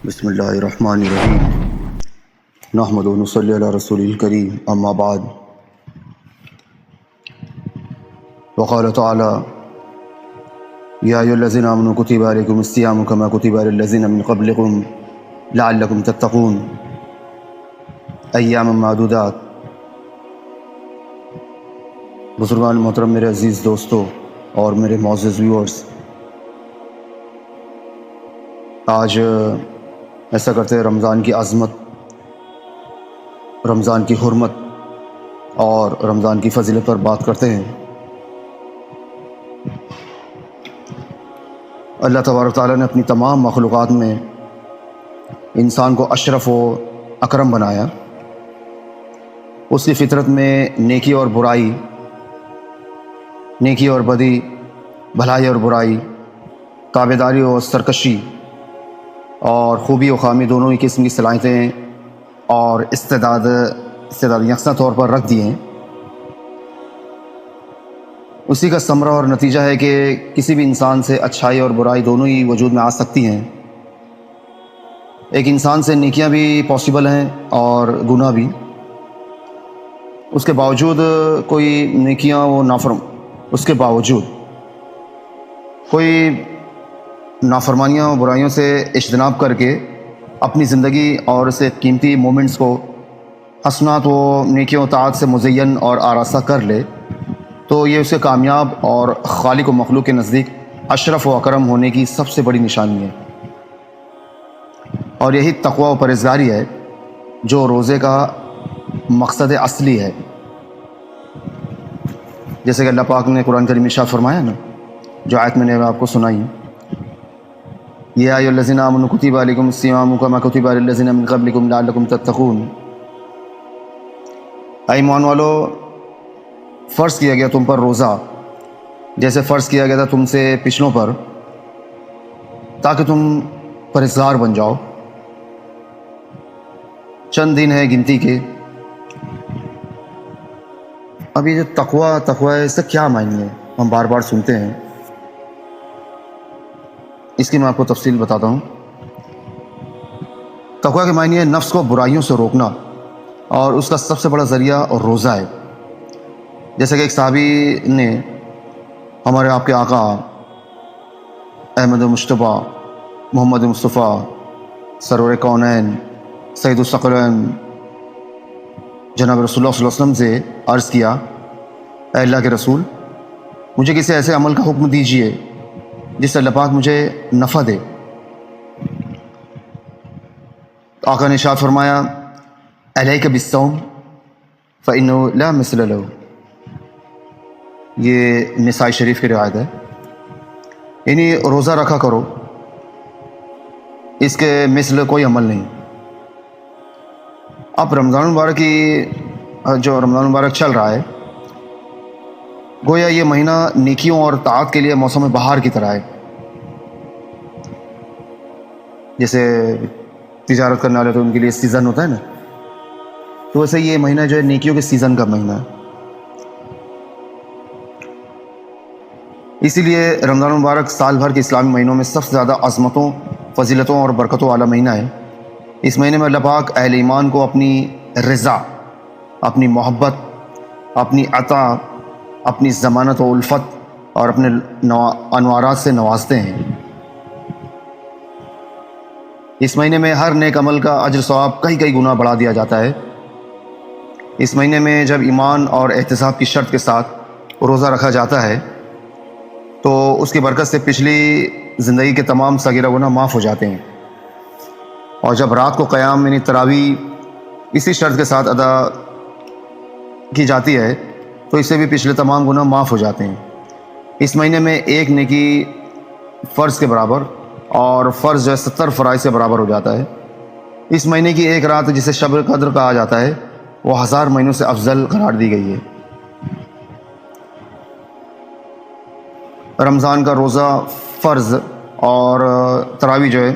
بسم اللہ الرحمن الرحیم نحمد و نصلی علی رسول الکریم اما بعد وقال تعالی یا ایھا الذین آمنوا کتب علیکم الصیام کما کتب علی الذین من قبلکم لعلکم تتقون ایام معدودات۔ بزرگان محترم، میرے عزیز دوستو اور میرے معزز ویورز، آج ایسا کرتے ہیں رمضان کی عظمت، رمضان کی حرمت اور رمضان کی فضیلت پر بات کرتے ہیں۔ اللہ تبارک تعالیٰ نے اپنی تمام مخلوقات میں انسان کو اشرف و اکرم بنایا۔ اس کی فطرت میں نیکی اور برائی، نیکی اور بدی، بھلائی اور برائی، تابعداری اور سرکشی اور خوبی و خامی دونوں ہی قسم کی صلاحیتیں اور استعداد یکساں طور پر رکھ دی ہیں۔ اسی کا ثمرہ اور نتیجہ ہے کہ کسی بھی انسان سے اچھائی اور برائی دونوں ہی وجود میں آ سکتی ہیں۔ ایک انسان سے نیکیاں بھی پاسبل ہیں اور گناہ بھی۔ اس کے باوجود کوئی نیکیاں اس کے باوجود کوئی نافرمانیاں و برائیوں سے اجتناب کر کے اپنی زندگی اور اسے قیمتی مومنٹس کو حسنات و نیکیوں و طاعت سے مزین اور آراستہ کر لے تو یہ اسے کامیاب اور خالق و مخلوق کے نزدیک اشرف و اکرم ہونے کی سب سے بڑی نشانی ہے۔ اور یہی تقوی و پرہیزگاری ہے جو روزے کا مقصد اصلی ہے۔ جیسے کہ اللہ پاک نے قرآن کریم میں ارشاد فرمایا نا، جو آیت میں نے آپ کو سنائی، یا ایھا الذین آمنوا کتب علیکم الصیام کما کتب علی الذین من قبلکم لعلکم تتقون۔ اے ایمان والو، فرض کیا گیا تم پر روزہ جیسے فرض کیا گیا تھا تم سے پچھلوں پر، تاکہ تم پرہیزگار بن جاؤ۔ چند دن ہے گنتی کے۔ اب یہ جو تقوی ہے، اس کا کیا معنی ہے؟ ہم بار بار سنتے ہیں، اس کی میں آپ کو تفصیل بتاتا ہوں۔ تقوی کے معنی ہے نفس کو برائیوں سے روکنا، اور اس کا سب سے بڑا ذریعہ اور روزہ ہے۔ جیسے کہ ایک صحابی نے ہمارے آپ کے آقا احمد مجتبیٰ محمد مصطفیٰ سرور کونین سید الثقلین جناب رسول اللہ صلی اللہ علیہ وسلم سے عرض کیا، اے اللہ کے رسول، مجھے کسی ایسے عمل کا حکم دیجیے جس سے اللہ پاک مجھے نفع دے۔ آقا نے ارشاد فرمایا، علیک بالصوم فإنہ لا مثل لہ۔ یہ نسائی شریف کی روایت ہے، یعنی روزہ رکھا کرو، اس کے مثل کوئی عمل نہیں۔ اب رمضان المبارک جو رمضان المبارک چل رہا ہے، گویا یہ مہینہ نیکیوں اور طاعت کے لیے موسم بہار کی طرح ہے۔ جیسے تجارت کرنے والے تو ان کے لیے سیزن ہوتا ہے نا، تو ویسے یہ مہینہ جو ہے نیکیوں کے سیزن کا مہینہ ہے۔ اسی لیے رمضان المبارک سال بھر کے اسلامی مہینوں میں سب سے زیادہ عظمتوں، فضیلتوں اور برکتوں والا مہینہ ہے۔ اس مہینے میں اللہ پاک اہل ایمان کو اپنی رضا، اپنی محبت، اپنی عطا، اپنی ضمانت و الفت اور اپنے انوارات سے نوازتے ہیں۔ اس مہینے میں ہر نیک عمل کا اجر ثواب کئی گنا بڑھا دیا جاتا ہے۔ اس مہینے میں جب ایمان اور احتساب کی شرط کے ساتھ روزہ رکھا جاتا ہے تو اس کی برکت سے پچھلی زندگی کے تمام صغیرہ گناہ معاف ہو جاتے ہیں، اور جب رات کو قیام یعنی تراویح اسی شرط کے ساتھ ادا کی جاتی ہے تو اس سے بھی پچھلے تمام گناہ معاف ہو جاتے ہیں۔ اس مہینے میں ایک نیکی فرض کے برابر اور فرض جو ہے 70 فرائض سے برابر ہو جاتا ہے۔ اس مہینے کی ایک رات جسے شب قدر کہا جاتا ہے، وہ 1000 مہینوں سے افضل قرار دی گئی ہے۔ رمضان کا روزہ فرض اور تراویح جو ہے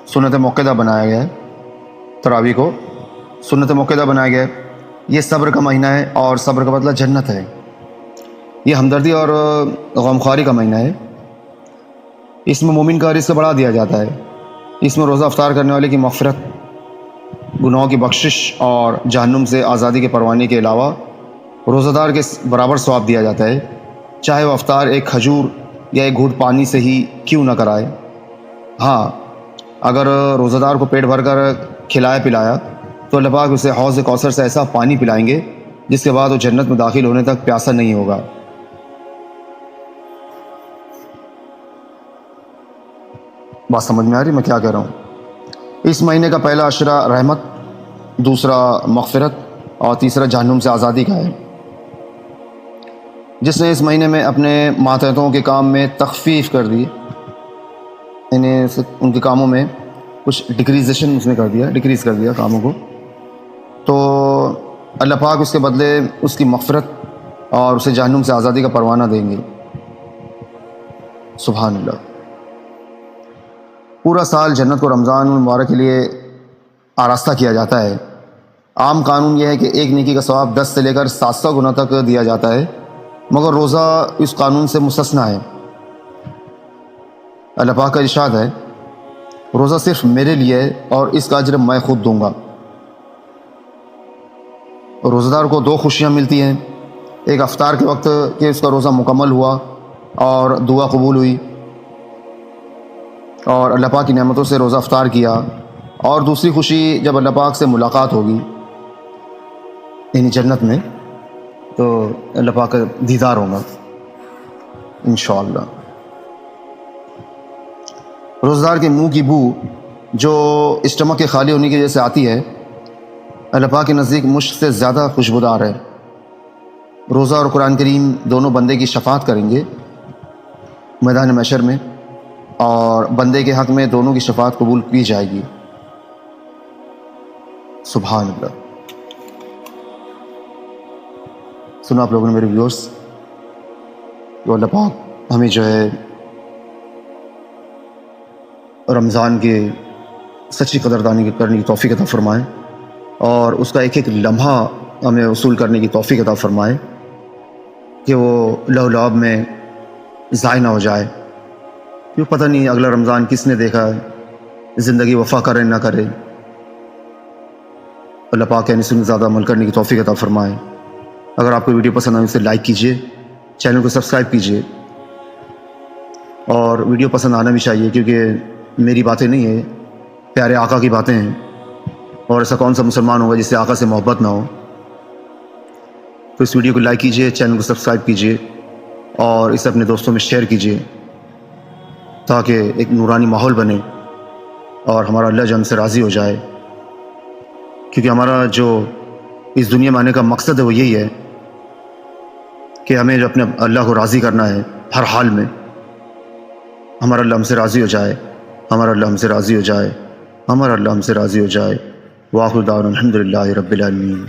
سنت موقدہ بنایا گیا ہے۔ تراویح کو سنت موقدہ بنایا گیا ہے۔ یہ صبر کا مہینہ ہے، اور صبر کا بدلہ جنت ہے۔ یہ ہمدردی اور غمخواری کا مہینہ ہے۔ اس میں مومن کا رزق بڑھا دیا جاتا ہے۔ اس میں روزہ افطار کرنے والے کی مغفرت، گناہوں کی بخشش اور جہنم سے آزادی کے پروانے کے علاوہ روزہ دار کے برابر ثواب دیا جاتا ہے، چاہے وہ افطار ایک کھجور یا ایک گھونٹ پانی سے ہی کیوں نہ کرائے۔ ہاں، اگر روزہ دار کو پیٹ بھر کر کھلایا پلایا تو اللہ پاک اسے حوض کوثر سے ایسا پانی پلائیں گے جس کے بعد وہ جنت میں داخل ہونے تک پیاسا نہیں ہوگا۔ بات سمجھ میں آ رہی میں کیا کہہ رہا ہوں؟ اس مہینے کا پہلا عشرہ رحمت، دوسرا مغفرت اور تیسرا جہنم سے آزادی کا ہے۔ جس نے اس مہینے میں اپنے ماتحتوں کے کام میں تخفیف کر دی، یعنی ان کے کاموں میں کچھ ڈکریزیشن اس نے کر دیا، ڈکریز کر دیا کاموں کو، تو اللہ پاک اس کے بدلے اس کی مغفرت اور اسے جہنم سے آزادی کا پروانہ دیں گے۔ سبحان اللہ۔ پورا سال جنت کو رمضان المبارک کے لیے آراستہ کیا جاتا ہے۔ عام قانون یہ ہے کہ ایک نیکی کا ثواب 10 سے لے کر 700 گنا تک دیا جاتا ہے، مگر روزہ اس قانون سے مستثنیٰ ہے۔ اللہ پاک کا ارشاد ہے، روزہ صرف میرے لیے ہے اور اس کا اجر میں خود دوں گا۔ روزہ دار کو 2 خوشیاں ملتی ہیں، ایک افطار کے وقت کہ اس کا روزہ مکمل ہوا اور دعا قبول ہوئی اور اللہ پاک کی نعمتوں سے روزہ افطار کیا، اور دوسری خوشی جب اللہ پاک سے ملاقات ہوگی یعنی جنت میں، تو اللہ پاک کا دیدار ہوگا انشاءاللہ۔ روزہ دار کے منہ کی بو جو اسٹمک کے خالی ہونے کی وجہ سے آتی ہے، اللہ پاک کے نزدیک مشک سے زیادہ خوشبودار ہے۔ روزہ اور قرآن کریم دونوں بندے کی شفاعت کریں گے میدان محشر میں، اور بندے کے حق میں دونوں کی شفاعت قبول کی جائے گی۔ سبحان اللہ۔ سنا آپ لوگوں نے میرے ویورز، تو اللہ پاک ہمیں جو ہے رمضان کے سچی قدردانی کرنے کی توفیق عطا فرمائے، اور اس کا ایک ایک لمحہ ہمیں وصول کرنے کی توفیق عطا فرمائے کہ وہ لہو لعب میں ضائع نہ ہو جائے، کیوں پتہ نہیں اگلا رمضان کس نے دیکھا ہے، زندگی وفا کرے نہ کرے۔ اللہ پاک کہنے سے زیادہ عمل کرنے کی توفیق عطا فرمائے۔ اگر آپ کو ویڈیو پسند آئے اسے لائک کیجئے، چینل کو سبسکرائب کیجئے، اور ویڈیو پسند آنا بھی چاہیے کیونکہ میری باتیں نہیں ہیں، پیارے آقا کی باتیں ہیں، اور ایسا کون سا مسلمان ہوگا جس سے آقا سے محبت نہ ہو۔ تو اس ویڈیو کو لائک کیجئے، چینل کو سبسکرائب کیجئے، اور اسے اپنے دوستوں میں شیئر کیجئے تاکہ ایک نورانی ماحول بنے اور ہمارا اللہ جو ہم سے راضی ہو جائے، کیونکہ ہمارا جو اس دنیا میں آنے کا مقصد ہے وہ یہی ہے کہ ہمیں جو اپنے اللہ کو راضی کرنا ہے ہر حال میں، ہمارا اللہ ہم سے راضی ہو جائے، ہمارا اللہ ہم سے راضی ہو جائے، ہمارا اللہ ہم سے راضی ہو جائے۔ وآخر دعوانا الحمدللہ رب العالمین۔